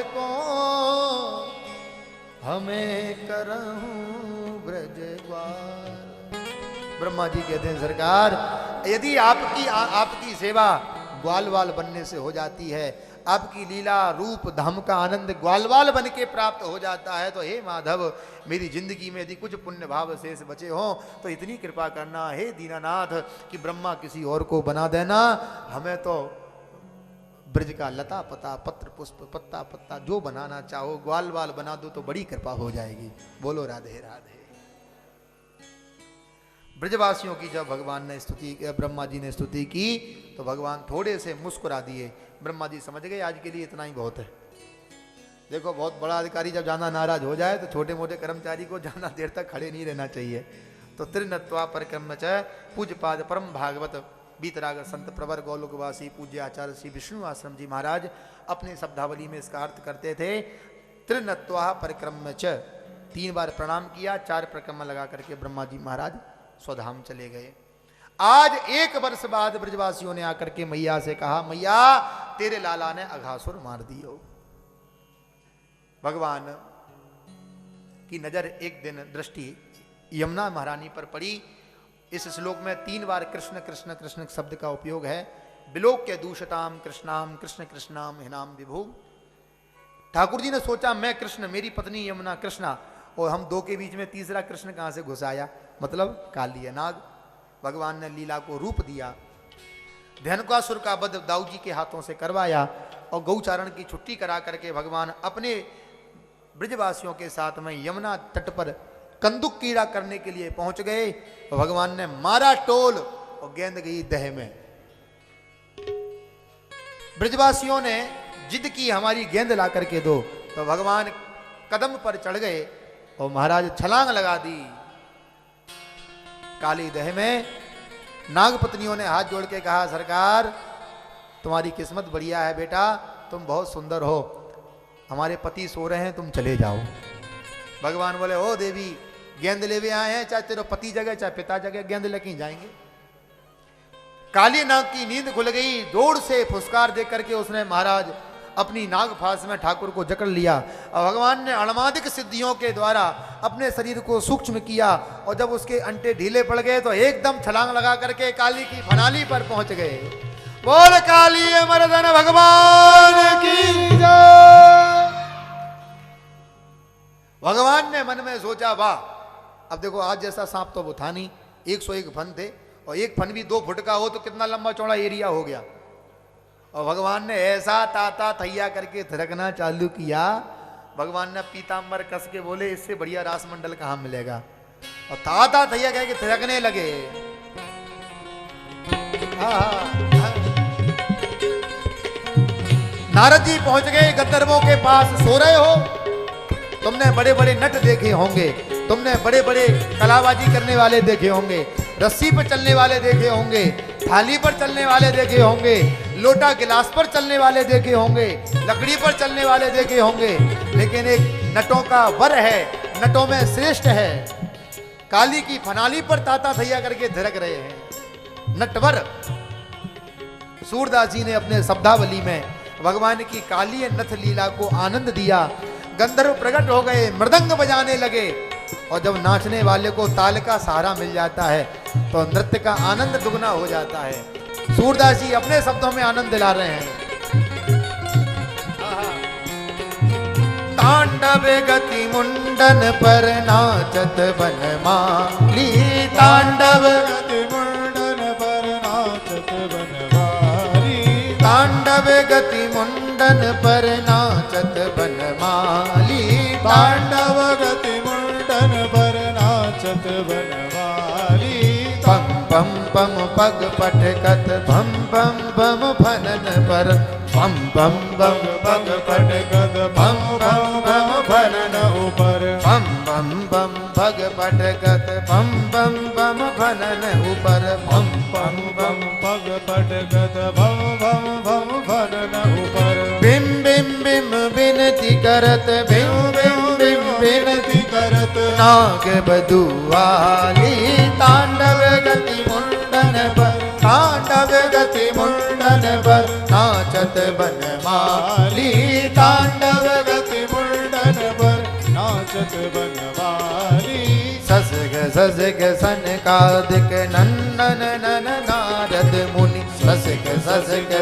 को हमें करहूं ब्रजवार। ब्रह्मा जी कहते हैं सरकार, यदि आपकी सेवा ग्वाल वाल बनने से हो जाती है, आपकी लीला रूप धाम का आनंद ग्वालवाल बन के प्राप्त हो जाता है, तो हे माधव मेरी जिंदगी में यदि कुछ पुण्य भाव शेष बचे हों तो इतनी कृपा करना हे दीनानाथ कि ब्रह्मा किसी और को बना देना, हमें तो ब्रज का लता पता पत्र पुष्प पत्ता पत्ता जो बनाना चाहो ग्वाल वाल बना दो तो बड़ी कृपा हो जाएगी। बोलो राधे राधे। ब्रजवासियों की जब भगवान ने स्तुति, ब्रह्मा जी ने स्तुति की तो भगवान थोड़े से मुस्कुरा दिए। ब्रह्मा जी समझ गए आज के लिए इतना ही बहुत है। देखो बहुत बड़ा अधिकारी जब ज्यादा नाराज हो जाए तो छोटे मोटे कर्मचारी को ज्यादा देर तक खड़े नहीं रहना चाहिए। तो त्रिनत्वा परिक्रम च पूज्य पाद परम भागवत बीतराग संत प्रवर गौलोकवासी पूज्य आचार्य श्री विष्णु आश्रम जी महाराज अपने शब्दावली में इसका अर्थ करते थे। त्रिनत्वा परिक्रम च, 3 बार प्रणाम किया, 4 परिक्रमा लगा करके ब्रह्मा जी महाराज स्वधाम चले गए। आज 1 वर्ष बाद ब्रजवासियों ने आकर के मैया से कहा, मैया तेरे लाला ने अघासुर मार दियो। भगवान की नजर एक दिन दृष्टि यमुना महारानी पर पड़ी। इस श्लोक में 3 बार कृष्ण कृष्ण कृष्ण शब्द का उपयोग है। विलोक्य दूषताम कृष्णाम कृष्ण कृष्णाम हिनाम विभु। ठाकुर जी ने सोचा मैं कृष्ण, मेरी पत्नी यमुना कृष्णा, और हम 2 के बीच में तीसरा कृष्ण कहां से घुस आया, मतलब काली नाग। भगवान ने लीला को रूप दिया, धनुकासुर का वध दाऊ जी के हाथों से करवाया और गौचारण की छुट्टी करा करके भगवान अपने ब्रजवासियों के साथ में यमुना तट पर कंदुक कीड़ा करने के लिए पहुंच गए। भगवान ने मारा टोल और गेंद गई दह में। ब्रजवासियों ने जिद की हमारी गेंद ला करके दो, तो भगवान कदम पर चढ़ गए और महाराज छलांग लगा दी काली दह में। नागपत्नियों ने हाथ जोड़ के कहा, सरकार तुम्हारी किस्मत बढ़िया है बेटा, तुम बहुत सुंदर हो, हमारे पति सो रहे हैं, तुम चले जाओ। भगवान बोले, ओ देवी गेंद लेवे आए हैं, चाहे तेरे पति जगह चाहे पिता जगह, गेंद लेके जाएंगे। काली नाग की नींद खुल गई, जोर से फुसकार दे करके उसने महाराज अपनी नाग फांस में ठाकुर को जकड़ लिया और भगवान ने अणमादिक सिद्धियों के द्वारा अपने शरीर को सूक्ष्म किया और जब उसके अंटे ढीले पड़ गए तो एकदम छलांग लगा करके काली की फनाली पर पहुंच गए। बोल काली मर्दन भगवान की जय। भगवान ने मन में सोचा, वाह, अब देखो आज जैसा सांप तो वो था नहीं, 101 फन थे और एक फन भी 2 फुट का हो तो कितना लंबा चौड़ा एरिया हो गया। और भगवान ने ऐसा ताता थैया करके थिरकना चालू किया। भगवान ने पीताम्बर कस के बोले, इससे बढ़िया रासमंडल कहां मिलेगा, और ताता थैया कह के थिरकने लगे। नारद जी पहुंच गए गंधर्वों के पास। सो रहे हो, तुमने बड़े बड़े नट देखे होंगे, तुमने बड़े बड़े कलाबाजी करने वाले देखे होंगे, रस्सी पर चलने वाले देखे होंगे, थाली पर चलने वाले देखे होंगे, लोटा गिलास पर चलने वाले देखे होंगे, लकड़ी पर चलने वाले देखे होंगे, लेकिन एक नटों का वर है, नटों में श्रेष्ठ है, काली की फनाली पर ताता थैया करके धिरक रहे हैं नटवर। सूरदास जी ने अपने शब्दावली में भगवान की काली नथ लीला को आनंद दिया। गंधर्व प्रकट हो गए, मृदंग बजाने लगे, और जब नाचने वाले को ताल का सहारा मिल जाता है तो नृत्य का आनंद दुगना हो जाता है। सूरदास जी अपने शब्दों में आनंद दिला रहे हैं। तांडव गति मुंडन पर नाचत बनमाली, तांडव गति मुंडन पर नाचत बनमाली, तांडव गति मुंडन पर नाचत बनमाली, तांडव गति मुंडन पर नाचत बनमाली। पम पम पम पग पटकत भम भम भम फनन पर, पम पम पम पग पटकत भम भम भम फनन ऊपर, पम पम पम पग पटकत भम भम भम फनन ऊपर, पम पम पम पग पटकत भम भम भम फनन ऊपर। बिम बिम बिम बिनती करत, बिम बिम बिम बिनती करत, नाग बधुआली, तांडव गति मुंडन पर, तांडव गति मुंडन पर नाचत बनमाली, तांडव ससिक सनकादिक नंदन नन नारद मुनि ससिक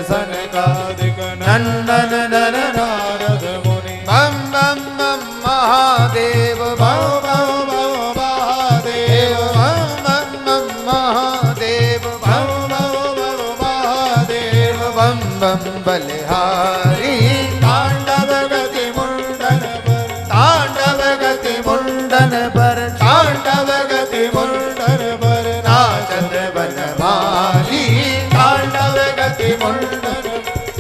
सनकादिक नंदन नन नारद मुनि बम बम बम महादेव बम बम बम महादेव बम बम बम महादेव बम बम बम महादेव बम बम बलिहारी तांडव गति मुंडन पर तांडव गति मुंडन पर तांडव गति मुंडन पर नाचत बनवाली तांडव गति मुंडन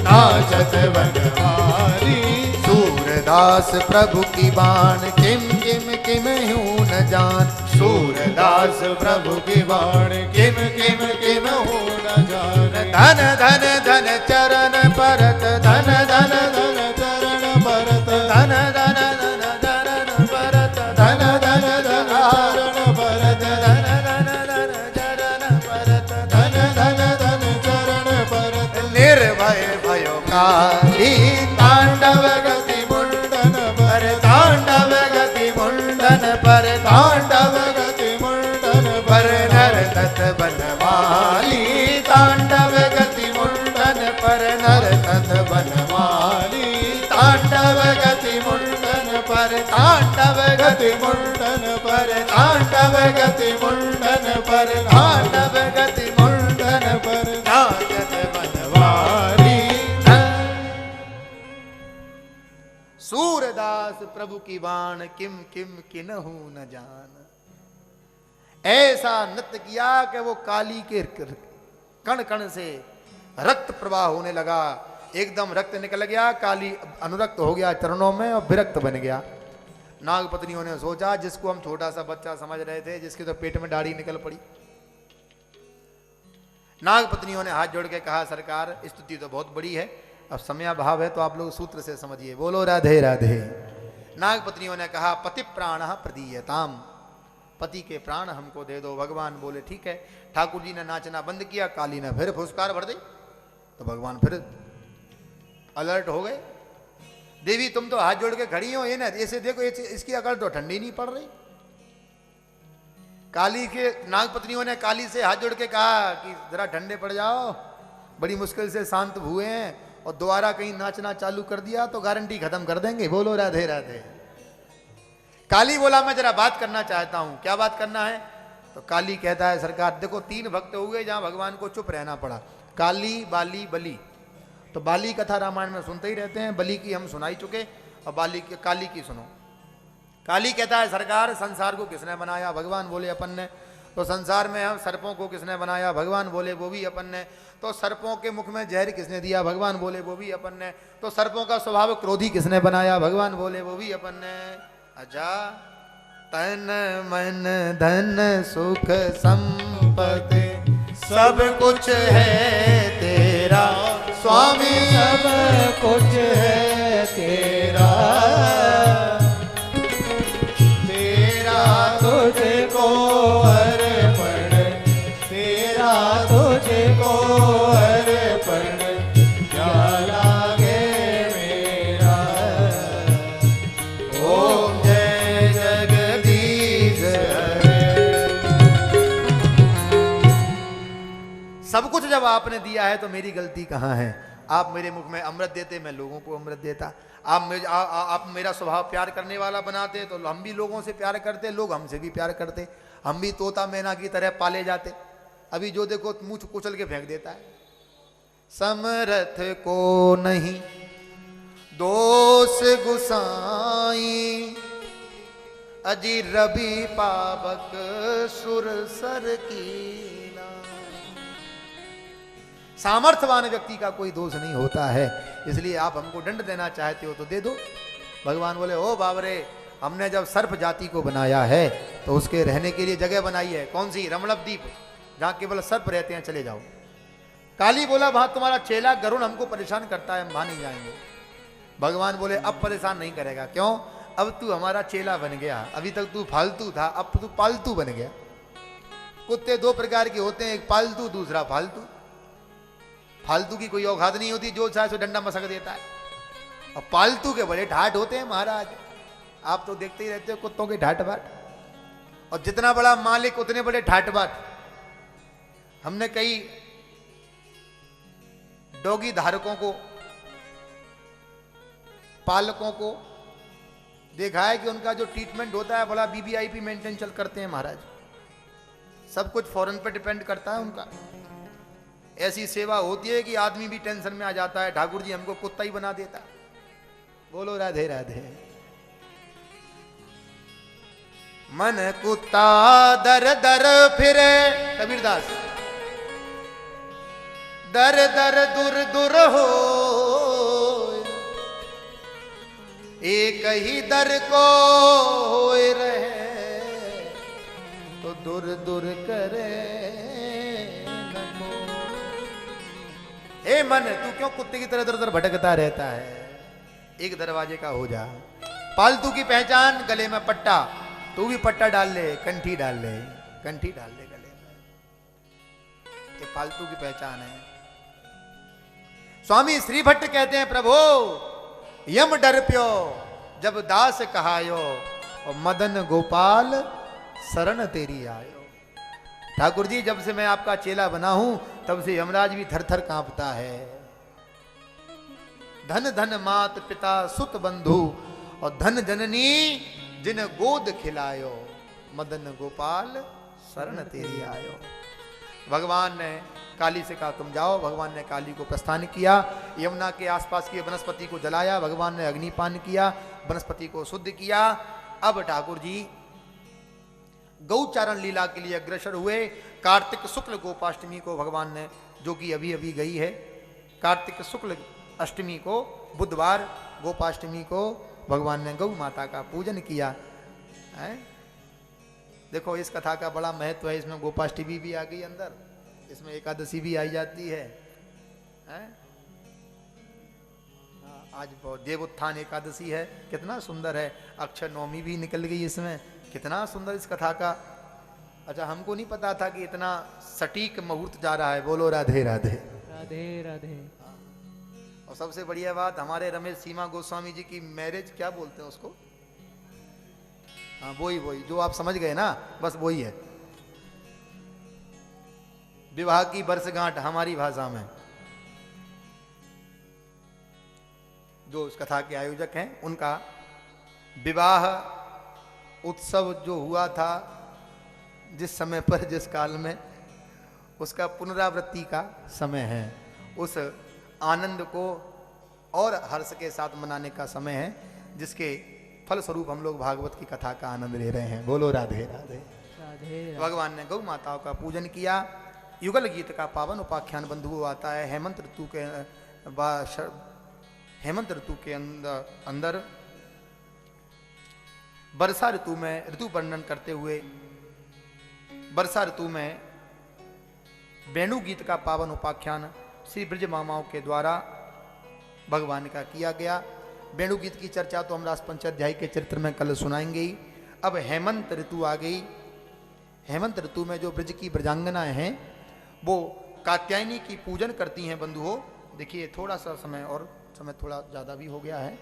नाचत बनवाली सूरदास प्रभु की बाण किम किम किम हूँ न जान सूरदास प्रभु की बाण किम किम किम हूँ न जान धन धन धन चरण परत धन धन धन चरण परत धन धन धन चरण परत धन धन धन चरण परत धन धन धन चरण परत धन धन धन चरण परत निर्भय भयो काली तांडव गति मुंडन पर तांडव गति मुंडन पर तांडव गति मुंडन पर नरतत बनवाली तांडव गति मुंडन पर नरतत बनवाली तांडव गति मुंडन पर तांडव गति मुंडन पर तांडव गति मुंडन पर तांडव गति मुंडन पर नाचत बनवाली सूरदास प्रभु की बाण किम किम किन्हु न जान। ऐसा नृत्य किया कि वो काली के कण कण से रक्त प्रवाह होने लगा, एकदम रक्त निकल गया, काली अनुरक्त हो गया चरणों में और विरक्त बन गया। नागपत्नियों ने सोचा जिसको हम छोटा सा बच्चा समझ रहे थे, जिसके तो पेट में दाढ़ी निकल पड़ी। नागपत्नियों ने हाथ जोड़ के कहा सरकार स्तुति तो बहुत बड़ी है, अब समयाभाव है तो आप लोग सूत्र से समझिए, बोलो राधे राधे। नागपत्नियों ने कहा पति प्राण प्रदीयताम, पति के प्राण हमको दे दो। भगवान बोले ठीक है। ठाकुर जी ने नाचना बंद किया, काली ने फिर फुसकार भर दी, तो भगवान फिर अलर्ट हो गए। देवी तुम तो हाथ जोड़ के खड़ी हो, ये ना ऐसे देखो, इसकी अकल तो ठंडी नहीं पड़ रही। काली के नागपत्नियों ने काली से हाथ जोड़ के कहा कि जरा ठंडे पड़ जाओ, बड़ी मुश्किल से शांत हुए हैं और दोबारा कहीं नाचना चालू कर दिया तो गारंटी खत्म कर देंगे। बोलो राधे राधे। काली बोला मैं जरा बात करना चाहता हूं। क्या बात करना है? तो काली कहता है सरकार देखो 3 भक्त हुए जहां भगवान को चुप रहना पड़ा, काली बाली बली। तो बाली कथा रामायण में सुनते ही रहते हैं, बली की हम सुनाई चुके और काली की सुनो। काली कहता है सरकार संसार को किसने बनाया? भगवान बोले अपन ने। तो संसार में हम सर्पों को किसने बनाया? भगवान बोले वो भी अपन ने। तो सर्पों के मुख में जहर किसने दिया? भगवान बोले वो भी अपन ने। तो सर्पों का स्वभाव क्रोधी किसने बनाया? भगवान बोले वो भी अपन ने। अच्छा, तन मन धन सुख संपत्ति सब कुछ है तेरा स्वामी, सब कुछ है तेरा, तेरा तुझको अर्पण, तेरा तुझको अर्पण, क्या लागे मेरा। ओम जय जगदीश हरे। सब कुछ जब आपने दिया है तो मेरी गलती कहाँ है? आप मेरे मुख में अमृत देते, मैं लोगों को अमृत देता। आप मेरा स्वभाव प्यार करने वाला बनाते तो हम भी लोगों से प्यार करते, लोग हमसे भी प्यार करते, हम भी तोता मैना की तरह पाले जाते। अभी जो देखो मुंह कुचल के फेंक देता है। समरथ को नहीं दोष गुसाई, अजी रवि पावक सुर सर की। सामर्थ्यवान व्यक्ति का कोई दोष नहीं होता है, इसलिए आप हमको दंड देना चाहते हो तो दे दो। भगवान बोले ओ बाबरे, हमने जब सर्प जाति को बनाया है तो उसके रहने के लिए जगह बनाई है। कौन सी? रमणद्वीप, जहां केवल सर्प रहते हैं, चले जाओ। काली बोला वहां तुम्हारा चेला गरुण हमको परेशान करता है, हम वहां नहीं जाएंगे। भगवान बोले अब परेशान नहीं करेगा। क्यों? अब तू हमारा चेला बन गया, अभी तक तू फालतू था, अब तू पालतू बन गया। कुत्ते 2 प्रकार के होते हैं, एक पालतू दूसरा फालतू। फालतू की कोई औकात नहीं होती, जो चाहे सो डंडा मसक देता है, और पालतू के बड़े ठाट होते हैं महाराज। आप तो देखते ही रहते हो कुत्तों के ठाट बाट। और जितना बड़ा मालिक उतने बड़े ठाटबाट। हमने कई डॉगी धारकों को, पालकों को देखा है कि उनका जो ट्रीटमेंट होता है बड़ा वीवीआईपी मेंटेन चल करते हैं महाराज। सब कुछ फॉरेन पे डिपेंड करता है उनका। ऐसी सेवा होती है कि आदमी भी टेंशन में आ जाता है। ठाकुर जी हमको कुत्ता ही बना देता। बोलो राधे राधे। मन कुत्ता दर दर फिरे, कबीरदास। दर दर दूर दूर हो, एक ही दर को होए रहे, तो दूर दूर करे न को। हे मन, तू क्यों कुत्ते की तरह इधर उधर भटकता रहता है? एक दरवाजे का हो जा। पालतू की पहचान गले में पट्टा। तू भी पट्टा डाल ले, कंठी डाल ले, कंठी डाल ले गले में। ये पालतू की पहचान है। स्वामी श्री भट्ट कहते हैं, प्रभु यम डर प्यो जब दास कहायो, और मदन गोपाल शरण तेरी आयो। ठाकुर जी जब से मैं आपका चेला बना हूं तब से यमराज भी थर थर कांपता है। धन धन मात पिता सुत बंधु, और धन जननी जिन गोद खिलायो, मदन गोपाल शरण तेरी आयो। भगवान ने काली से कहा तुम जाओ। भगवान ने काली को प्रस्थान किया। यमुना के आसपास की वनस्पति को जलाया। भगवान ने अग्निपान किया, वनस्पति को शुद्ध किया। अब ठाकुर जी गौचारण लीला के लिए अग्रसर हुए। कार्तिक शुक्ल गोपाष्टमी को भगवान ने, जो कि अभी अभी गई है, कार्तिक शुक्ल अष्टमी को, बुधवार गोपाष्टमी को भगवान ने गौ माता का पूजन किया है। देखो इस कथा का बड़ा महत्व है। इसमें गोपाष्टमी भी आ गई अंदर, इसमें एकादशी भी आई जाती है, आज देवोत्थान एकादशी है। कितना सुंदर है। अक्षर नवमी भी निकल गई इसमें। कितना सुंदर इस कथा का। अच्छा, हमको नहीं पता था कि इतना सटीक मुहूर्त जा रहा है। बोलो राधे राधे। राधे राधे। और सबसे बढ़िया बात, हमारे रमेश सीमा गोस्वामी जी की मैरिज, क्या बोलते हैं उसको? हाँ वही वही जो आप समझ गए ना, बस वही है। विवाह की वर्षगांठ हमारी भाषा में। जो उस कथा के आयोजक हैं उनका विवाह उत्सव जो हुआ था जिस समय पर, जिस काल में, उसका पुनरावृत्ति का समय है। उस आनंद को और हर्ष के साथ मनाने का समय है, जिसके फलस्वरूप हम लोग भागवत की कथा का आनंद ले रहे हैं। बोलो राधे राधे। राधे। भगवान ने गौ माताओं का पूजन किया। युगल गीत का पावन उपाख्यान बंधुओं आता है। हेमंत ऋतु के अंदर वर्षा ऋतु में ऋतु वर्णन करते हुए, वर्षा ऋतु में वेणु गीत का पावन उपाख्यान श्री ब्रज मामाओं के द्वारा भगवान का किया गया। वेणु गीत की चर्चा तो हम रास पंचाध्याय के चरित्र में कल सुनाएंगे ही। अब हेमंत ऋतु आ गई। हेमंत ऋतु में जो ब्रज की ब्रजांगनाएं हैं वो कात्यायनी की पूजन करती हैं बंधुओं। देखिए थोड़ा सा समय, और समय थोड़ा ज़्यादा भी हो गया है,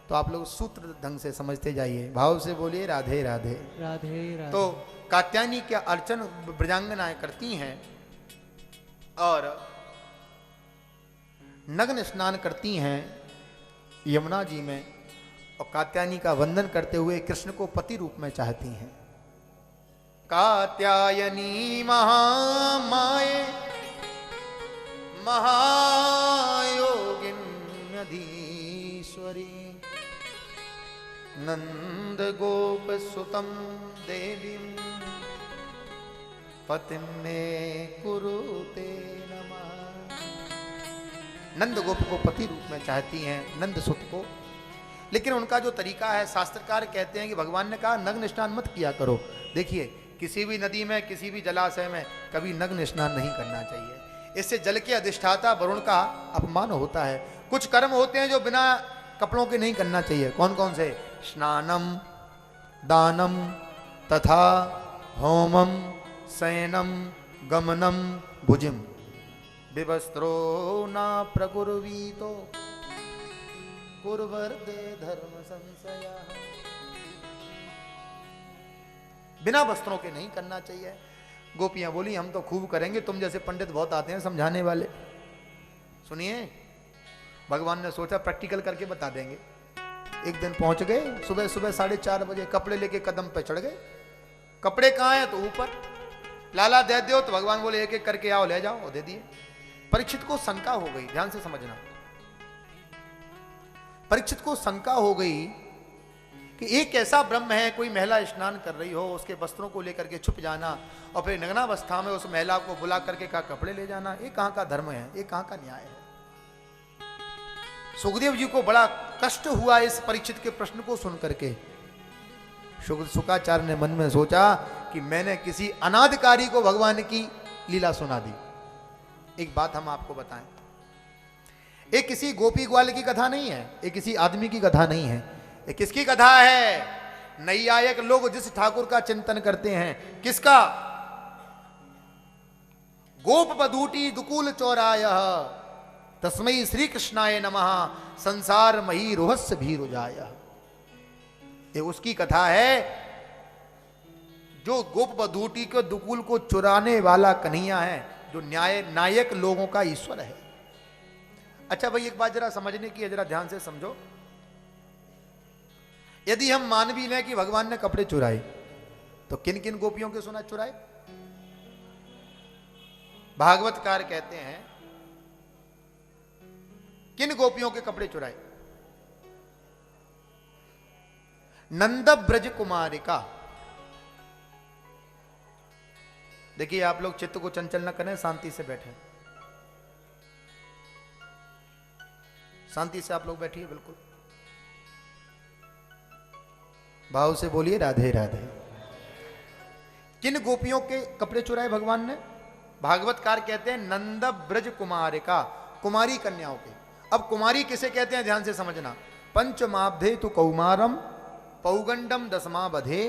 तो आप लोग सूत्र ढंग से समझते जाइए। भाव से बोलिए राधे राधे। राधे राधे। तो कात्यायनी के अर्चन ब्रजांगनाएं करती हैं और नग्न स्नान करती हैं यमुना जी में, और कात्यायनी का वंदन करते हुए कृष्ण को पति रूप में चाहती हैं। कात्यायनी महामाये महायोगिन्यधीश्वरी नंद गोप सुतम देवी पतिम ने कुरुते नमः। नंद गोप को पति रूप में चाहती हैं, नंद सुत को। लेकिन उनका जो तरीका है, शास्त्रकार कहते हैं कि भगवान ने कहा नग्न स्नान मत किया करो। देखिए किसी भी नदी में, किसी भी जलाशय में कभी नग्न स्नान नहीं करना चाहिए। इससे जल के अधिष्ठाता वरुण का अपमान होता है। कुछ कर्म होते हैं जो बिना कपड़ों के नहीं करना चाहिए। कौन कौन से? स्नानम, दानम तथा होमम, शयनम, गमनम, भुजिम, विवस्त्रो न प्रकुर्वीतो कुर्वर्दे धर्म संशयः। बिना वस्त्रों के नहीं करना चाहिए। गोपियां बोली हम तो खूब करेंगे, तुम जैसे पंडित बहुत आते हैं समझाने वाले। सुनिए, भगवान ने सोचा प्रैक्टिकल करके बता देंगे। एक दिन पहुंच गए सुबह सुबह 4:30 बजे, कपड़े लेके कदम पे चढ़ गए। कपड़े कहाँ हैं? तो ऊपर। लाला दे दो, तो भगवान बोले एक एक करके आओ, ले जाओ, और दे दिए। परीक्षित को शंका हो गई, ध्यान से समझना। परीक्षित को शंका हो गई कि एक ऐसा ब्रह्म है, कोई महिला स्नान कर रही हो, उसके वस्त्रों को लेकर के छुप जाना और फिर नग्नावस्था में उस महिला को बुला करके कहा कपड़े ले जाना, ये कहां का धर्म है, ये कहां का न्याय है। सुखदेव जी को बड़ा कष्ट हुआ इस परीक्षित के प्रश्न को सुन करके। शुकाचार्य ने मन में सोचा कि मैंने किसी अनाधिकारी को भगवान की लीला सुना दी। एक बात हम आपको बताएं, ये किसी गोपी ग्वाल की कथा नहीं है, ये किसी आदमी की कथा नहीं है, ये किसकी कथा है? नैयायिक लोग जिस ठाकुर का चिंतन करते हैं, किसका? गोप बधूटी दुकूल चौराय तस्मै श्री कृष्णाय नमः संसार मही रोहस्य भी रुजाय। ये उसकी कथा है जो गोप बधूटी के दुकूल को चुराने वाला कन्हैया है, जो नायक लोगों का ईश्वर है। अच्छा भाई, एक बात जरा समझने की है, जरा ध्यान से समझो। यदि हम मान भी लें कि भगवान ने कपड़े चुराए, तो किन किन गोपियों के सुना चुराए? भागवतकार कहते हैं किन गोपियों के कपड़े चुराए? नंद ब्रज कुमारिका। देखिए, आप लोग चित्त को चंचल न करें, शांति से बैठे, शांति से आप लोग बैठिए, बिल्कुल भाव से बोलिए राधे राधे। किन गोपियों के कपड़े चुराए भगवान ने? भागवतकार कहते हैं नंद ब्रज कुमारिका, कुमारी कन्याओं के। अब कुमारी किसे कहते हैं, ध्यान से समझना। पंचमाब्धे तो कौमारम पौगंडम दसमा बधे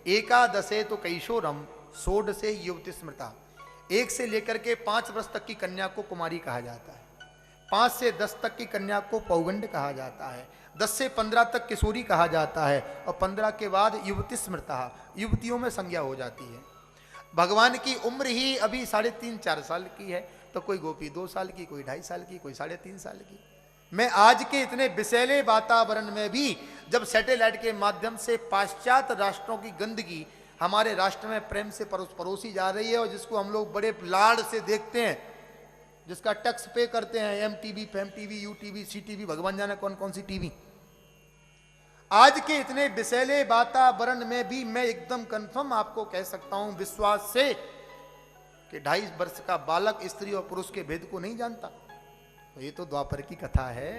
एकादशे तो कैशोरम षोडशे युवती स्मृता। 1 से लेकर के 5 वर्ष तक की कन्या को कुमारी कहा जाता है, 5 से 10 तक की कन्या को पौगंड कहा जाता है, 10 से 15 तक किशोरी कहा जाता है, और 15 के बाद युवती स्मृता, युवतियों में संज्ञा हो जाती है। भगवान की उम्र ही अभी 3.5-4 साल की है, तो कोई गोपी 2 साल की, कोई 2.5 साल की, कोई 3.5 साल की। मैं आज के इतने विषैले वातावरण में भी, जब सैटेलाइट के माध्यम से पाश्चात्य राष्ट्रों की गंदगी हमारे राष्ट्र में प्रेम से परोसी जा रही है, और जिसको हम लोग बड़े लाड से देखते हैं, जिसका टैक्स पे करते हैं, MTV, FEMTV, UTV, CTV, भगवान जाने कौन कौन सी टीवी। आज के इतने विषैले वातावरण में भी मैं एकदम कंफर्म आपको कह सकता हूं विश्वास से कि 2.5 वर्ष का बालक स्त्री और पुरुष के भेद को नहीं जानता। तो ये तो द्वापर की कथा है।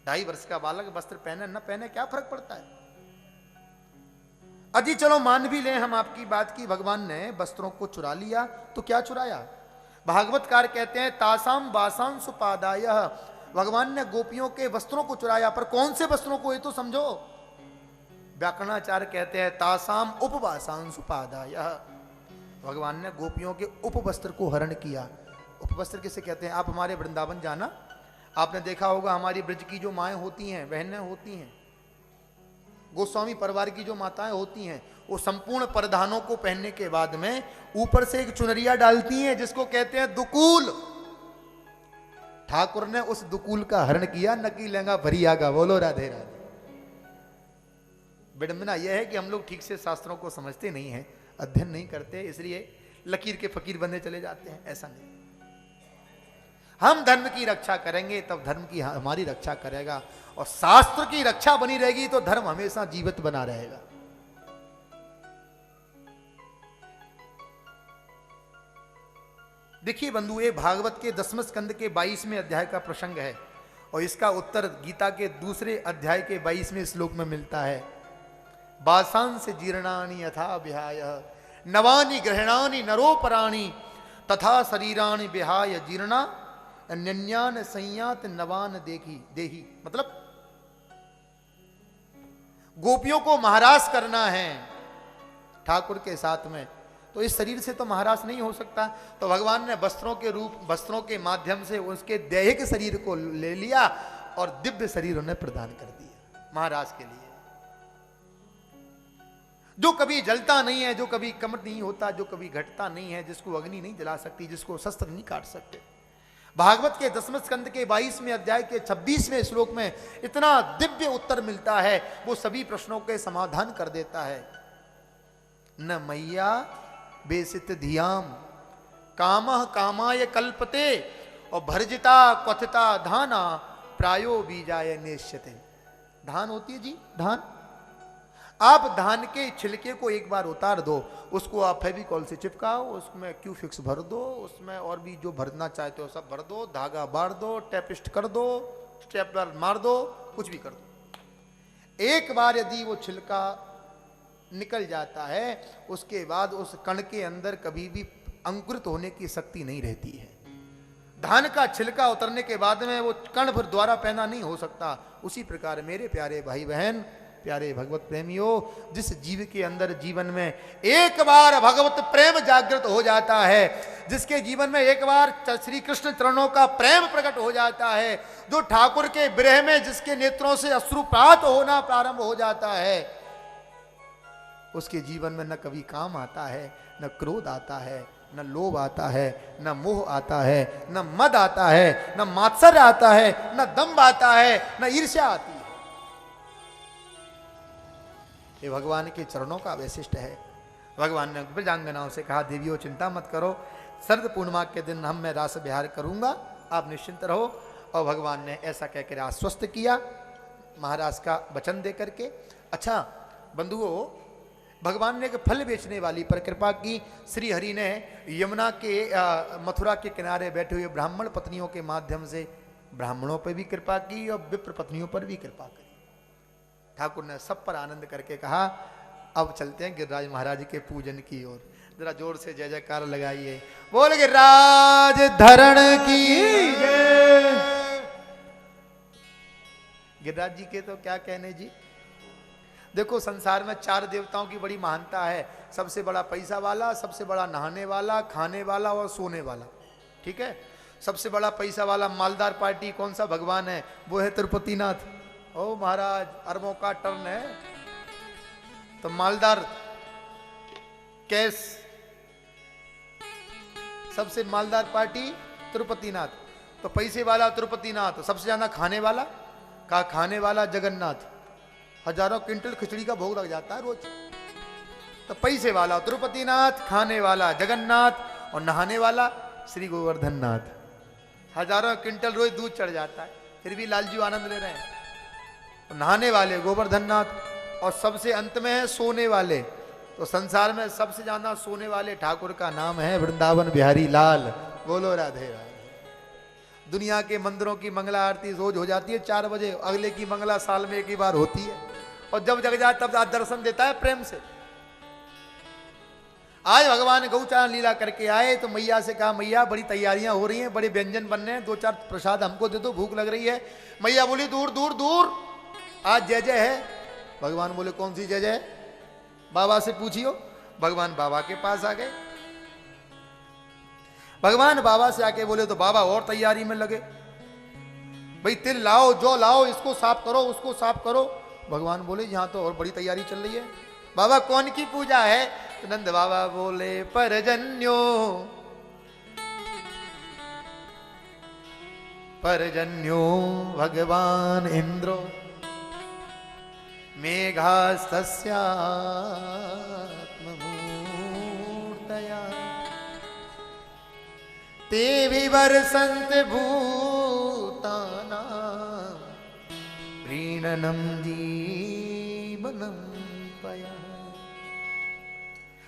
2.5 वर्ष का बालक वस्त्र पहने न पहने क्या फर्क पड़ता है? अजी चलो मान भी लें हम आपकी बात की, भगवान ने वस्त्रों को चुरा लिया, तो क्या चुराया? भागवतकार कहते हैं तासाम वासां सुपादाय, भगवान ने गोपियों के वस्त्रों को चुराया। पर कौन से वस्त्रों को, ये तो समझो। व्याकरणाचार्य कहते हैं तासाम उपवासां सुपादाय, भगवान ने गोपियों के उपवस्त्र को हरण किया। उपवस्त्र किसे कहते हैं? आप हमारे वृंदावन जाना, आपने देखा होगा हमारी ब्रज की जो माएँ होती हैं, बहनें होती हैं, गोस्वामी परिवार की जो माताएं होती हैं, वो संपूर्ण परिधानों को पहनने के बाद में ऊपर से एक चुनरिया डालती हैं, जिसको कहते हैं दुकूल। ठाकुर ने उस दुकूल का हरण किया, नकी लहंगा भरी आगा। बोलो राधे राधे। विडंबना यह है कि हम लोग ठीक से शास्त्रों को समझते नहीं हैं, अध्ययन नहीं करते, इसलिए लकीर के फकीर बनने चले जाते हैं। ऐसा नहीं, हम धर्म की रक्षा करेंगे तब धर्म की हमारी रक्षा करेगा, और शास्त्र की रक्षा बनी रहेगी तो धर्म हमेशा जीवित बना रहेगा। देखिए बंधु, ये भागवत के 10वें स्कंद के 22वें अध्याय का प्रसंग है, और इसका उत्तर गीता के 2 अध्याय के 22वें श्लोक में मिलता है। वासांस जीर्णानि यथा विहाय नवानि ग्रहणानि नरोपराणि तथा शरीराणि विहाय जीर्णा अन्यन्यान संयात नवान देही। मतलब गोपियों को महारास करना है ठाकुर के साथ में, तो इस शरीर से तो महारास नहीं हो सकता। तो भगवान ने वस्त्रों के माध्यम से उसके दैहिक शरीर को ले लिया और दिव्य शरीर उन्हें प्रदान कर दिया महाराज के लिए। जो कभी जलता नहीं है, जो कभी कमर नहीं होता, जो कभी घटता नहीं है, जिसको अग्नि नहीं जला सकती, जिसको शस्त्र नहीं काट सकते। भागवत के 10वें स्कंद के 22वें अध्याय के 26वें श्लोक में इतना दिव्य उत्तर मिलता है, वो सभी प्रश्नों के समाधान कर देता है। न मैया बेसित धियाम कामः कामाय कल्पते और भर्जिता क्वथिता धाना प्रायो बीजाय नेष्यते। धान होती है जी, धान। आप धान के छिलके को एक बार उतार दो, उसको आप फेविकॉल से चिपकाओ, उसमें क्यू फिक्स भर दो, उसमें और भी जो भरना चाहते हो सब भर दो, धागा बांध दो, टेपिस्ट कर दो, स्टेपलर मार दो, कुछ भी कर दो। एक बार यदि वो छिलका निकल जाता है, उसके बाद उस कण के अंदर कभी भी अंकुरित होने की शक्ति नहीं रहती है। धान का छिलका उतरने के बाद में वो कण फिर द्वारा पैदा नहीं हो सकता। उसी प्रकार मेरे प्यारे भाई बहन, प्यारे भगवत प्रेमियों, जिस जीव के अंदर जीवन में एक बार भगवत प्रेम जागृत हो जाता है, जिसके जीवन में एक बार श्री कृष्ण चरणों का प्रेम प्रकट हो जाता है, जो ठाकुर के विरह में जिसके नेत्रों से अश्रुपात होना प्रारंभ हो जाता है, उसके जीवन में न कभी काम आता है, न क्रोध आता है, न लोभ आता है, न मोह आता है, न मद आता है, न मात्सर्य आता है, न दंभ आता है, न ईर्ष्या आती है। ये भगवान के चरणों का वैशिष्ट है। भगवान ने ब्रजांगनाओं से कहा, देवियों चिंता मत करो, शरद पूर्णिमा के दिन मैं रास विहार करूंगा, आप निश्चिंत रहो। और भगवान ने ऐसा कहकर आश्वस्त किया, महाराज का वचन दे करके। अच्छा बंधुओं, भगवान ने एक फल बेचने वाली पर कृपा की। श्री हरि ने यमुना के मथुरा के किनारे बैठे हुए ब्राह्मण पत्नियों के माध्यम से ब्राह्मणों पर भी कृपा की और विप्र पत्नियों पर भी कृपा करी। ठाकुर ने सब पर आनंद करके कहा, अब चलते हैं गिरिराज महाराज के पूजन की ओर। जरा जोर से जय जयकार लगाइए, बोल गिरिराज धरण की जय। गिरिराज जी के तो क्या कहने जी। देखो संसार में 4 देवताओं की बड़ी महानता है। सबसे बड़ा पैसा वाला, सबसे बड़ा नहाने वाला, खाने वाला और सोने वाला, ठीक है। सबसे बड़ा पैसा वाला मालदार पार्टी कौन सा भगवान है, वो है तिरुपतिनाथ। ओ महाराज, अरबों का टर्न है, तो मालदार कैश, सबसे मालदार पार्टी तिरुपतिनाथ। तो पैसे वाला तिरुपतिनाथ, सबसे ज्यादा खाने वाला, कहा खाने वाला जगन्नाथ, हजारों क्विंटल खिचड़ी का भोग लग जाता है रोज। तो पैसे वाला तिरुपतिनाथ, खाने वाला जगन्नाथ और नहाने वाला श्री गोवर्धननाथ। हजारों क्विंटल रोज दूध चढ़ जाता है, फिर भी लालजू आनंद ले रहे हैं। नहाने वाले गोवर्धननाथ, और सबसे अंत में है सोने वाले। तो संसार में सबसे ज्यादा सोने वाले ठाकुर का नाम है वृंदावन बिहारी लाल। बोलो राधे राधे। दुनिया के मंदिरों की मंगला आरती रोज हो जाती है 4 बजे, अगले की मंगला साल में एक ही बार होती है, और जब जग जाए तब दर्शन देता है प्रेम से। आज भगवान गौचारण लीला करके आए तो मैया से कहा, मैया बड़ी तैयारियां हो रही हैं, बड़े व्यंजन बन रहे हैं, 2-4 प्रसाद हमको दे दो, भूख लग रही है। मैया बोली, दूर दूर दूर आज जय जय है। भगवान बोले, कौन सी जय जय, बाबा से पूछियो। भगवान बाबा के पास आ गए। भगवान बाबा से आके बोले तो बाबा और तैयारी में लगे, भाई तिल लाओ, जो लाओ, इसको साफ करो, उसको साफ करो। भगवान बोले, यहां तो और बड़ी तैयारी चल रही है। बाबा कौन की पूजा है? तो नंद बाबा बोले, परजन्यो परजन्यो भगवान इंद्रो मेघास्तस्यात्ममूर्तया ते विवर्षन्त भूतानां प्रीणनं जीवनं पया।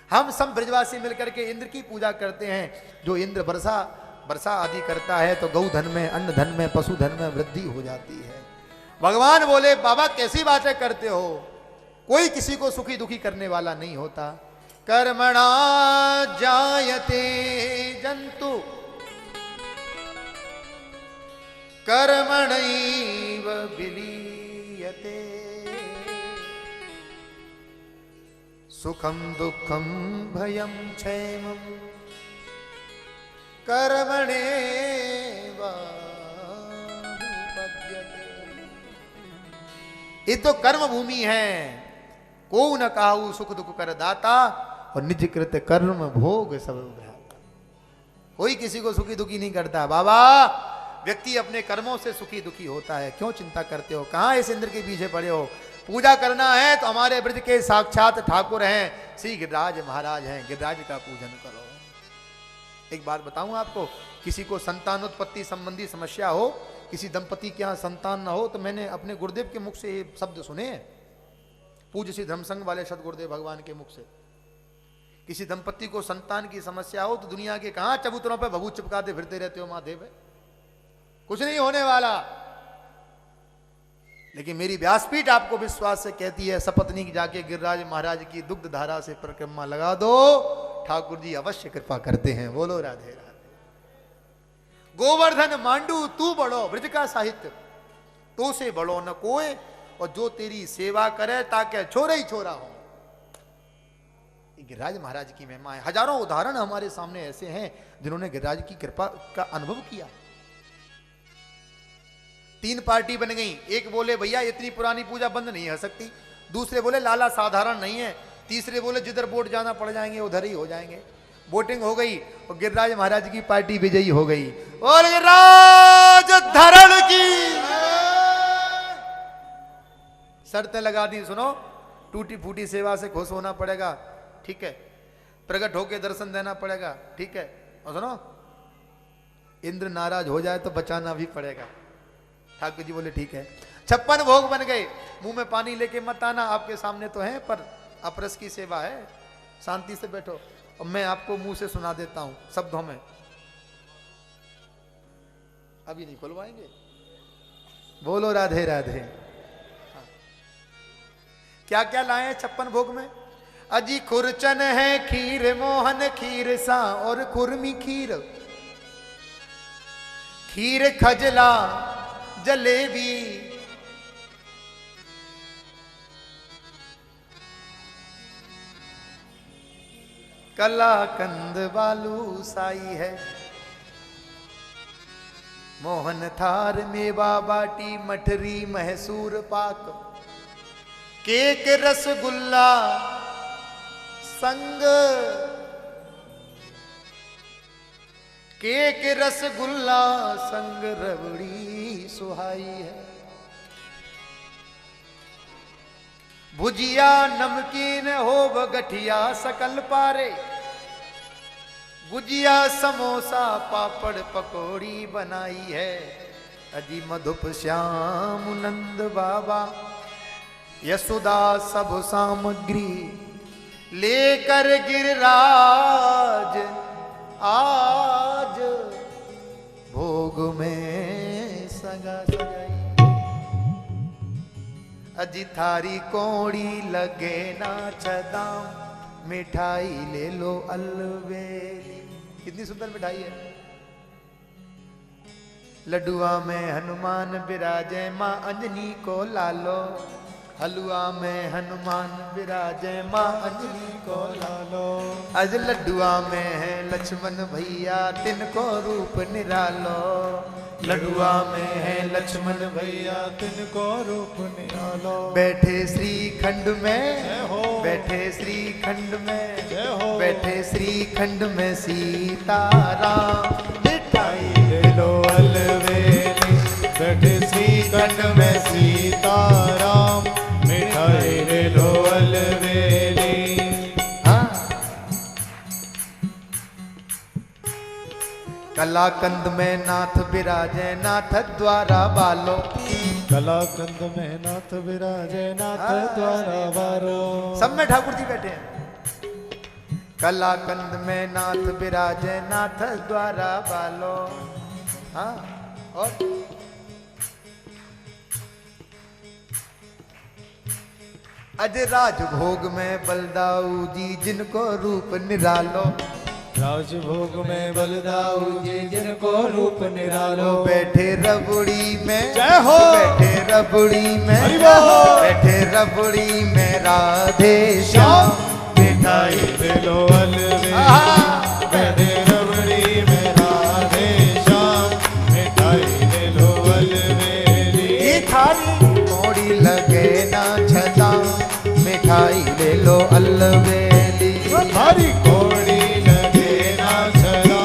हम सब ब्रजवासी मिलकर के इंद्र की पूजा करते हैं। जो इंद्र वर्षा आदि करता है तो गौ धन में, अन्न धन में, पशु धन में वृद्धि हो जाती है। भगवान बोले, बाबा कैसी बातें करते हो, कोई किसी को सुखी दुखी करने वाला नहीं होता। कर्मणा जायते जंतु कर्मणैव विलीयते सुखम दुखम भयम क्षेमम कर्मणेवाधिपद्यते। ये तो कर्म भूमि है। को न काहू सुख दुख कर दाता और निज कृत कर्म भोग सब उभराता। कोई किसी को सुखी दुखी नहीं करता बाबा, व्यक्ति अपने कर्मों से सुखी दुखी होता है। क्यों चिंता करते हो, कहां इस इंद्र के पीछे पड़े हो। पूजा करना है तो हमारे ब्रज के साक्षात ठाकुर हैं, श्री गिरिराज महाराज हैं, गिरिराज का पूजन करो। एक बात बताऊं आपको, किसी को संतानोत्पत्ति संबंधी समस्या हो, किसी दंपति के यहाँ संतान ना हो, तो मैंने अपने गुरुदेव के मुख से ये शब्द सुने हैं, पूज्य श्री धर्मसंघ वाले सदगुरुदेव भगवान के मुख से। किसी दंपति को संतान की समस्या हो तो दुनिया के कहां चबूतरों पर भभूत चिपकाते फिरते रहते हो महादेव, कुछ नहीं होने वाला। लेकिन मेरी व्यासपीठ आपको विश्वास से कहती है, सपत्नी की जाके गिरिराज महाराज की दुग्ध धारा से परिक्रमा लगा दो, ठाकुर जी अवश्य कृपा करते हैं। बोलो राधे राधे। गोवर्धन मांडू तू बड़ो ब्रज का साहित्य, तो से बड़ो न कोई, और जो तेरी सेवा करे ताकि छोरा ही छोरा हो। गिरिराज महाराज की महिमा है। हजारों उदाहरण हमारे सामने ऐसे हैं जिन्होंने गिरिराज की कृपा का अनुभव किया। 3 पार्टी बन गई, एक बोले भैया इतनी पुरानी पूजा बंद नहीं हो सकती, दूसरे बोले लाला साधारण नहीं है, तीसरे बोले जिधर वोट जाना पड़ जाएंगे उधर ही हो जाएंगे। वोटिंग हो गई और गिरिराज महाराज की पार्टी विजयी हो गई। और गिरिराज धरण की शर्तें लगा दी, सुनो, टूटी फूटी सेवा से खुश होना पड़ेगा, ठीक है, प्रकट होके दर्शन देना पड़ेगा, ठीक है, और सुनो इंद्र नाराज हो जाए तो बचाना भी पड़ेगा। ठाकुर जी बोले ठीक है। 56 भोग बन गए, मुंह में पानी लेके मत आना, आपके सामने तो है पर अपरस की सेवा है, शांति से बैठो। और मैं आपको मुंह से सुना देता हूं शब्दों में, अभी नहीं खुलवाएंगे। बोलो राधे राधे। हाँ। क्या क्या लाए हैं 56 भोग में? अजी खुरचन है खीर, मोहन खीर सा और खुरमी खीर, खीर खजला जलेबी, कलाकंद बालू साई है, मोहन थार मेवा बाटी मठरी महसूर पाक, केक रसगुल्ला संग, केक रसगुल्ला संग रबड़ी सुहाई है, भुजिया नमकीन हो गठिया सकल पारे, गुजिया समोसा पापड़ पकौड़ी बनाई है। अजी मधुप श्याम नंद बाबा यशोदा सब सामग्री लेकर गिरिराज आज भोग में सगा सजाई। अजी थारी कोड़ी लगे ना छदाम, मिठाई ले लो अलवेली। कितनी सुंदर मिठाई है। लड्डुआ में हनुमान विराजे, माँ अंजनी को लालो, हलुआ में हनुमान विराजे, माँ अंजनी को लालो। अज लड्डुआ में है लक्ष्मण भैया, तिनको रूप निरालो, लड्डुआ में है लक्ष्मण भैया, तिनको रूप निरालो। बैठे श्रीखंड में, बैठे श्रीखंड में, बैठे श्रीखंड में सीताराम, मिठाई ले लो अलवेली। बैठे श्रीखंड में सीताराम, मिठाई ले लो अलवेली। हाँ। कलाकंद में नाथ विराजे, नाथ द्वारा बालो, कलाकंद में नाथ विराजे, नाथ द्वारा बालो। सब में ठाकुर जी बैठे हैं। कलाकंद में नाथ विराजे, नाथ द्वारा बालो। हाँ। और अज राजभोग में बलदाऊ जी, जिनको रूप निरालो, राजभोग में बलदाऊ जी, जिनको रूप निरालो। बैठे रबड़ी में, जय हो। बैठे रबड़ी में, हरि बोल। बैठे रबड़ी में राधे श्याम, मिठाई ले लो अलवेली। आहा। बैठे रबड़ी में राधे श्याम, मिठाई ले लो अलवेली। ये थारी कोड़ी लगे ना छता, मिठाई मिठाई ले लो अलबेली। हमारी घोड़ी लगे ना चला,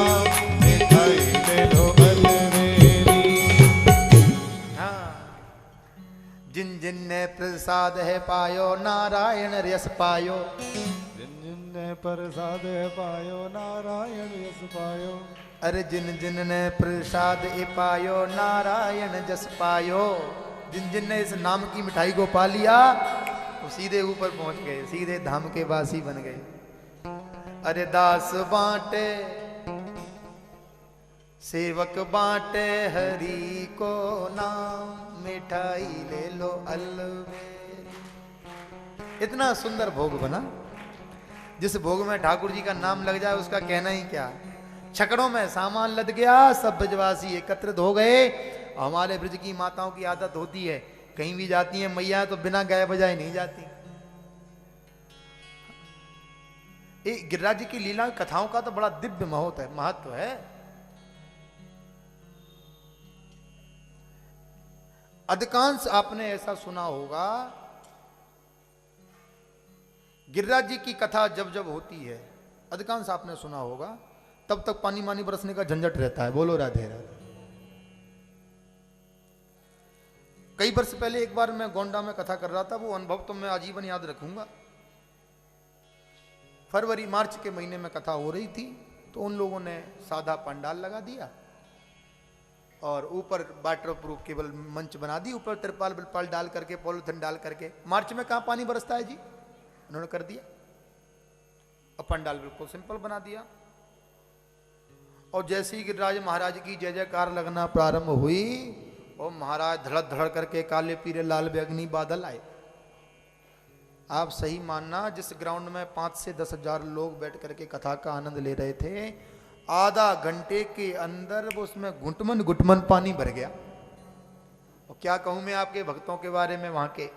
मिठाई ले लो अलबेली। हाँ। जिन जिन ने प्रसाद है पायो, नारायण रस पायो। जिन जिन ने प्रसाद पायो, नारायण यश पायो। अरे जिन जिन ने प्रसाद ए पायो, नारायण जस पायो। जिन जिन ने इस नाम की मिठाई को पा लिया, वो सीधे ऊपर पहुंच गए, सीधे धाम के वासी बन गए। अरे दास बांटे सेवक बांटे हरि को नाम, मिठाई ले लो अलबेली। इतना सुंदर भोग बना, जिस भोग में ठाकुर जी का नाम लग जाए उसका कहना ही क्या। छकड़ों में सामान लद गया, सब ब्रजवासी एकत्रित हो गए। हमारे ब्रज की माताओं की आदत होती है, कहीं भी जाती हैं मैया तो बिना गाए बजाए नहीं जाती। गिरिराज जी की लीला कथाओं का तो बड़ा दिव्य महत्व है। अधिकांश आपने ऐसा सुना होगा, गिरिराज जी की कथा जब जब होती है, अधिकांश आपने सुना होगा, तब तक पानी मानी बरसने का झंझट रहता है। बोलो राधे राधे। कई वर्ष पहले एक बार मैं गोंडा में कथा कर रहा था, वो अनुभव तो मैं आजीवन याद रखूंगा। फरवरी मार्च के महीने में कथा हो रही थी, तो उन लोगों ने सादा पंडाल लगा दिया और ऊपर वाटर प्रूफ केवल मंच बना दी, ऊपर तिरपाल बिरपाल डाल करके, पॉलिथीन डाल करके। मार्च में कहां पानी बरसता है जी, उन्होंने कर दिया। और पंडाल बिल्कुल सिंपल बना दिया। और जैसे ही गिरिराज महाराज की जय जयकार लगना प्रारंभ हुई, और महाराज धड़क धड़क करके काले पीले लाल बैगनी बादल आए। आप सही मानना, जिस ग्राउंड में 5 से 10 हजार लोग बैठ करके कथा का आनंद ले रहे थे, आधा घंटे के अंदर वो उसमें घुटमन घुटमन पानी भर गया। और क्या कहूं मैं आपके भक्तों के बारे में, वहां के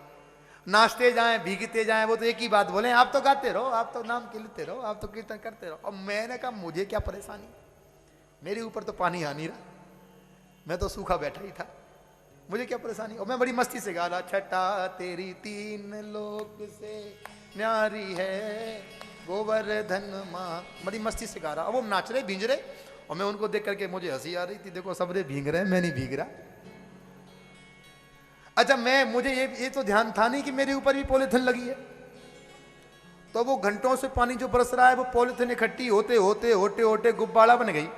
नाचते जाएं भीगते जाएं, वो तो एक ही बात बोले, आप तो गाते रहो, आप तो नाम लेते रहो, आप तो कीर्तन करते रहो। और मैंने कहा मुझे क्या परेशानी, मेरे ऊपर तो पानी आ नहीं रहा, मैं तो सूखा बैठा ही था, मुझे क्या परेशानी। और मैं बड़ी मस्ती से गा रहा, छटा तेरी 3 लोक से न्यारी है गोवर्धन माँ, बड़ी मस्ती से गा रहा। अब वो नाच रहे भींज रहे, और मैं उनको देख करके मुझे हंसी आ रही थी, देखो सबरे भीग रहे हैं, मैं नहीं भीग रहा। अच्छा, मुझे ये तो ध्यान था नहीं कि मेरे ऊपर भी पॉलिथीन लगी है। तो वो घंटों से पानी जो बरस रहा है, वो पॉलिथीन इकट्ठी होते होते होते होते गुब्बारा बन गई,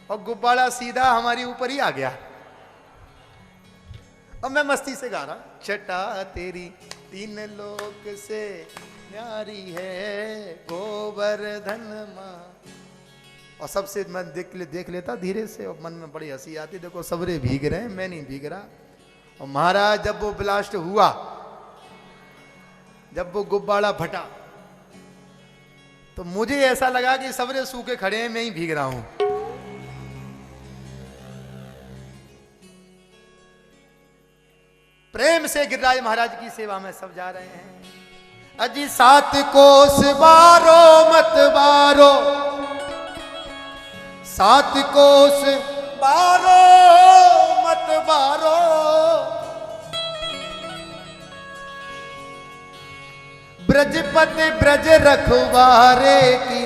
और गुब्बारा सीधा हमारी ऊपर ही आ गया। अब मैं मस्ती से गा रहा, छटा तेरी 3 लोक से न्यारी है गोवर्धन माँ। और सबसे मैं देख लेता धीरे से, और मन में बड़ी हंसी आती, देखो सबरे भीग रहे हैं, मैं नहीं भीग रहा। और महाराज जब वो ब्लास्ट हुआ, जब वो गुब्बारा फटा, तो मुझे ऐसा लगा कि सबरे सूखे खड़े हैं, मैं ही भीग रहा हूं। प्रेम से गिरिराज महाराज की सेवा में सब जा रहे हैं। अजी 7 कोस बारो मत बारो, 7 कोस बारो मत बारो, ब्रजपति ब्रज रखवारे की।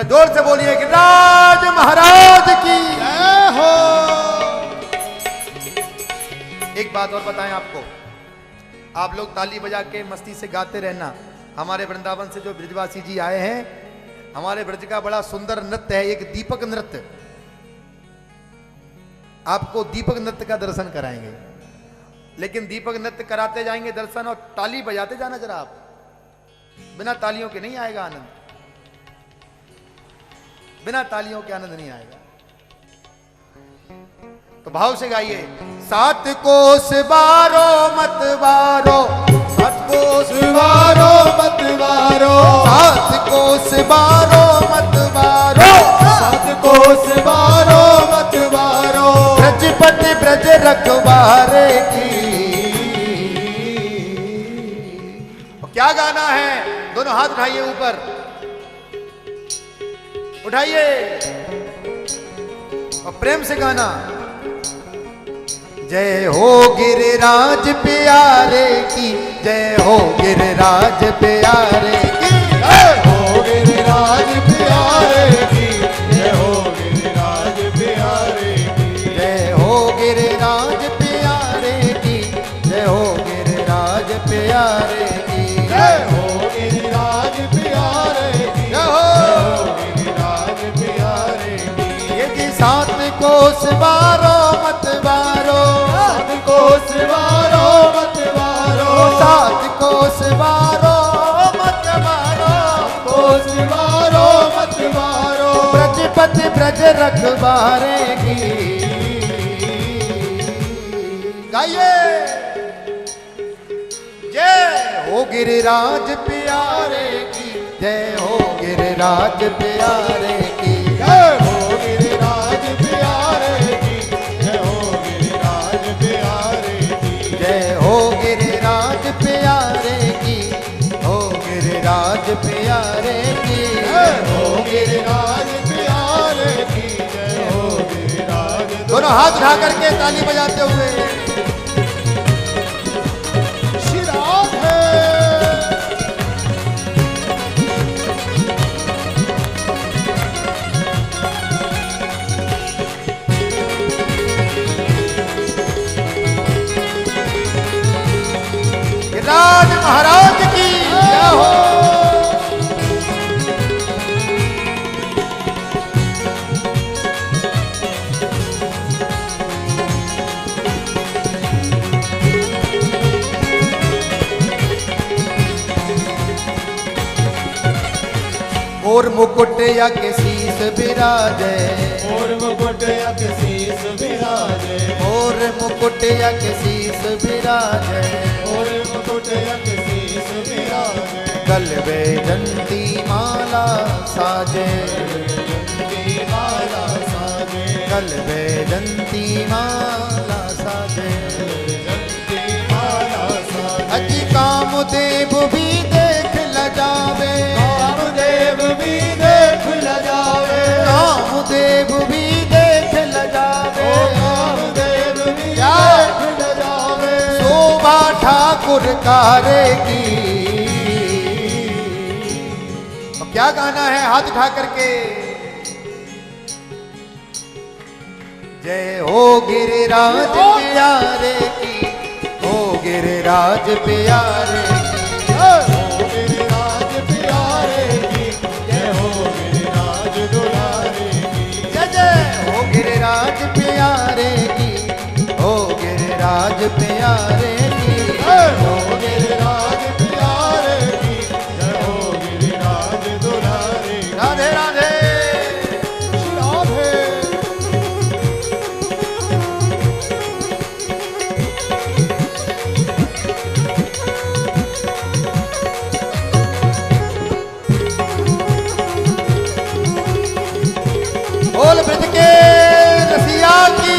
जोर से बोलिए गिरिराज महाराज की जय हो। एक बात और बताएं आपको, आप लोग ताली बजा के मस्ती से गाते रहना। हमारे वृंदावन से जो ब्रजवासी जी आए हैं, हमारे ब्रज का बड़ा सुंदर नृत्य है, एक दीपक नृत्य। आपको दीपक नृत्य का दर्शन कराएंगे, लेकिन दीपक नृत्य कराते जाएंगे दर्शन, और ताली बजाते जाना जरा आप, बिना तालियों के नहीं आएगा आनंद, बिना तालियों के आनंद नहीं आएगा। तो भाव से गाइए, 7 कोस बारो मत बारो, 7 कोस बारो मत बारो, 7 कोस बारो मत बारो, 7 कोस बारो मत बारो, ब्रजपति ब्रज रखवारे की। और क्या गाना है, दोनों हाथ उठाइए ऊपर, उठाइए और प्रेम से गाना। जय हो गिरिराज प्यारे की, जय हो गिरिराज प्यारे की, जय हो गिरिराज प्यारे की, जय हो गिरिराज प्यारे की, जय हो गिरिराज प्यारे की, जय हो गिरिराज प्यारे की, जय हो गिरिराज प्यारे की, जय हो गिरिराज प्यारे की। ये जी सात कोस वारो मत वारो, सात कोस वारो मत वारो, सात कोस वारो मत वारो, कोस वारो मत वारो, ब्रजपति ब्रज रखवारे की। गाइए जय हो गिरिराज प्यारे की, जय हो गिरिराज प्यारे की, जय हो गिरिराज प्यारे की, जय हो गिरिराज प्यारे की, जय हो गिरिराज प्यारे की, हो गिरिराज प्यारे की, जय हो गिरिराज प्यारे की, जय हो गिरिराज। दोनों हाथ उठा करके ताली बजाते हुए श्री राधे। गिरिराज महाराज की जय हो। और मुकुट या के शीस विराजे, और मुकुट यक शीस विराजे, और मुकुट या के शीस विराजे, और मुकुट यक शीस विराजे, गल वैजंती माला साजे, जयंती माला साजे, गल वैजंती माला साजे, जयंती माला साजे। अजी कामदेव भी देख लजावे, कामदेव भी देख लजावे, कामदेव भी देख लजावे, कामदेव भी क्या? देख लजावे, शोभा ठाकुर कारे की। अब क्या गाना है हाथ उठा करके, जय हो गिरिराज प्यारे की, हो गिरिराज प्यारे की, जय हो गिरिराज प्यारे की, जय हो गिरिराज दुलारे की, जय जय हो गिरिराज प्यारे की, हो गिरिराज प्यारे की, जय हो गिरिराज प्यारे की, जय हो गिरिराज दुलारे की। राधे राधे। श्री राधे। बोल ब्रज के रसिया की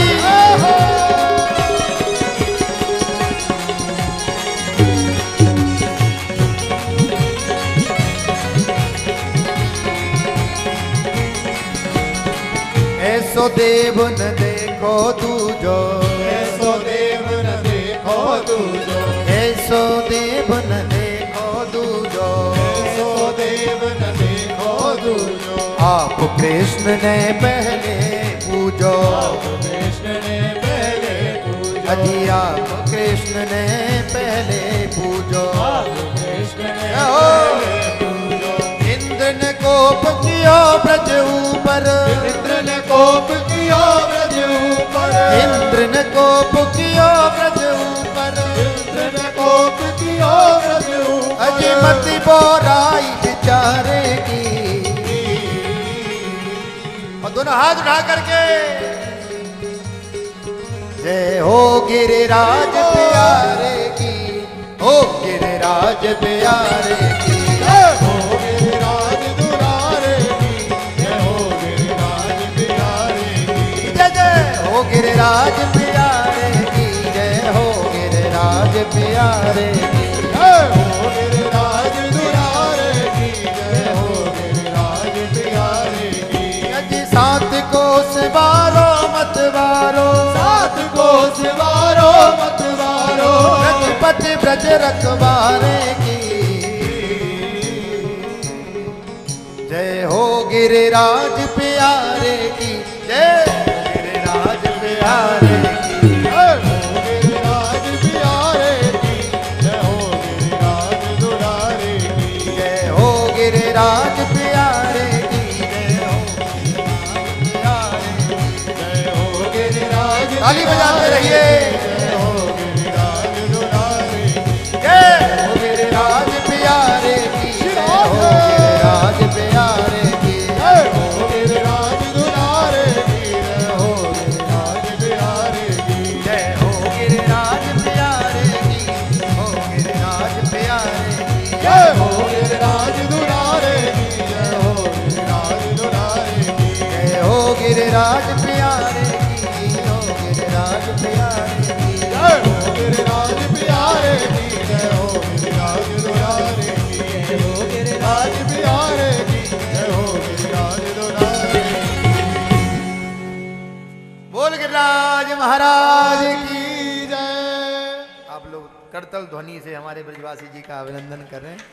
ऐसो देव न देखो दूजो, ऐसो देव न देखो दूजो, ऐसो देव न देखो दूजो, ऐसो देव न देखो दूजो। आप कृष्ण ने पहले पूजो, कृष्ण ने पहले पूजो, अजी आप कृष्ण ने पहले पूजो, कृष्ण ने हो। पहले पूजो। इंद्र ने कोप किया ब्रज ऊपर, इंद्र ने कोप किया ब्रज ऊपर, इंद्र ने कोप किया ब्रज ऊपर, इंद्र ने कोप किया ब्रज ऊपर। अजी मति बोराई बेचारे की। और दोनों हाथ उठा करके जय हो गिरिराज प्यारे की, हो गिरिराज प्यारे की, जय हो गिरिराज दुलारे की, जय हो गिरिराज प्यारे की, जय जय हो गिरिराज प्यारे की, जय हो गिरिराज प्यारे की, जय हो गिरिराज दुलारे की, जय हो गिरिराज प्यारे की। अजी सात कोस वारो मत वारो, सात कोस वारो ब्रज रखवारे की जय हो गिरिराज प्यारे की जय गिरिराज प्यारे की गिरिराज प्यारे की जय हो गिरिराज दुलारे की जय हो गिरिराज प्यारे की जय हो गिरिराज ताली बजाते रहिए जय हो गिरिराज दुलारे जय हो गिरिराज प्यारे की जय हो गिरिराज प्यारे की जय हो गिरिराज दुलारे की जय हो गिरिराज प्यारे की जय हो गिरिराज प्यारे की हो गिरिराज प्यारे की जय हो गिरिराज दुलारे की जय हो गिरिराज दुलारे की जय हो गिरिराज प्यारे की हो गिरिराज प्यारे की जय हो गिरिराज प्यारे की जय हो गिरिराज दुलारे की जय हो गिरिराज प्यारे की जय हो गिरिराज दुलारे बोल गिरिराज महाराज की की जय। आप लोग करतल ध्वनि से हमारे ब्रजवासी जी का अभिनंदन कर रहे हैं।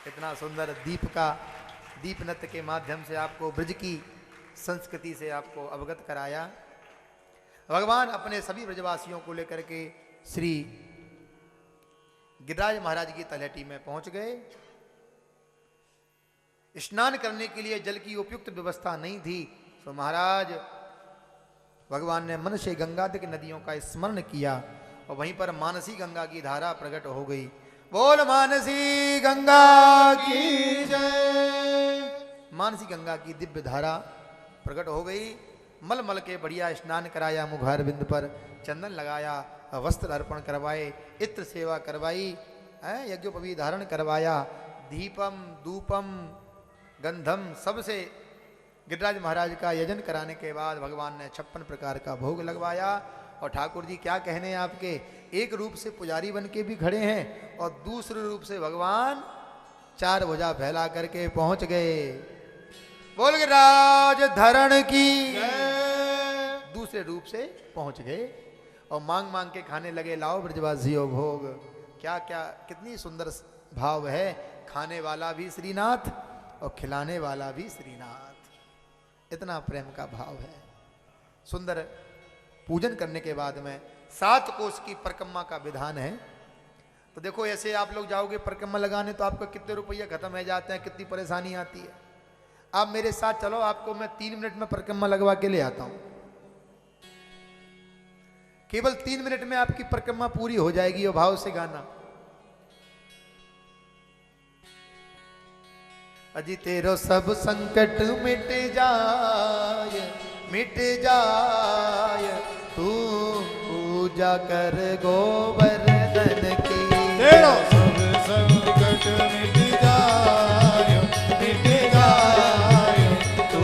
इतना सुंदर दीप नृत्य के माध्यम से आपको ब्रज की संस्कृति से आपको अवगत कराया। भगवान अपने सभी ब्रजवासियों को लेकर के श्री गिरिराज महाराज की तलहटी में पहुंच गए। स्नान करने के लिए जल की उपयुक्त व्यवस्था नहीं थी, तो महाराज भगवान ने मन से गंगादिक नदियों का स्मरण किया और वहीं पर मानसी गंगा की धारा प्रकट हो गई। बोल मानसी गंगा की जय। मानसी गंगा की दिव्य धारा प्रकट हो गई। मल मल के बढ़िया स्नान कराया, मुखार बिंद पर चंदन लगाया, वस्त्र अर्पण करवाए, इत्र सेवा करवाई, यज्ञोपवी धारण करवाया, दीपम धूपम गंधम सबसे गिरिराज महाराज का यजन कराने के बाद भगवान ने 56 प्रकार का भोग लगवाया। और ठाकुर जी क्या कहने हैं आपके, एक रूप से पुजारी बन के भी खड़े हैं और दूसरे रूप से भगवान 4 भुजा फैला करके पहुंच गए। बोल गिरिराज धरण की दूसरे रूप से पहुंच गए और मांग मांग के खाने लगे, लाओ ब्रजवासियों भोग। क्या क्या कितनी सुंदर भाव है, खाने वाला भी श्रीनाथ और खिलाने वाला भी श्रीनाथ, इतना प्रेम का भाव है। सुंदर पूजन करने के बाद में 7 कोस की परिक्रमा का विधान है। तो देखो ऐसे आप लोग जाओगे परिक्रमा लगाने तो आपका कितने रुपये खत्म हो जाते हैं, कितनी परेशानी आती है। आप मेरे साथ चलो, आपको मैं 3 मिनट में परिक्रमा लगवा के ले आता हूं। केवल 3 मिनट में आपकी परिक्रमा पूरी हो जाएगी। और भाव से गाना, अजी तेरो सब संकट मिट जाए, मिट जाए, तू पूजा कर गोवर्धन की। तेरा सब संकट मिट जाए, मिट जाए, तू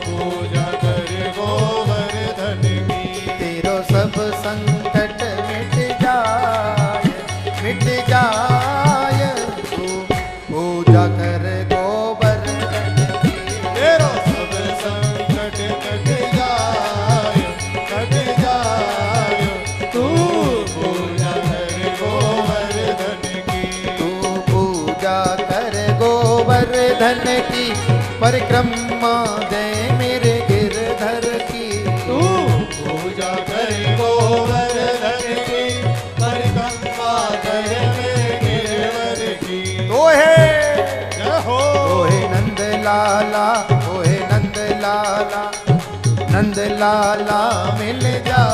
पूजा कर गोवर्धन की। तेरो सब संकट मिट जाए, मिट जाए, तू पूजा कर गोवर्धन की। तेरा सब संकट कट जाए, कट जाए, तू पूजा कर गोवर्धन की। तू पूजा कर गोवर्धन की, परिक्रमा दे मेरे गिरधर की। तू पूजा कर गोवर्धन की, परिक्रमा कर मेरे गिरवर की। दोहे जय हो। दोहे नंद लाला, दोहे नंद लाला, नंद लाला मिल जा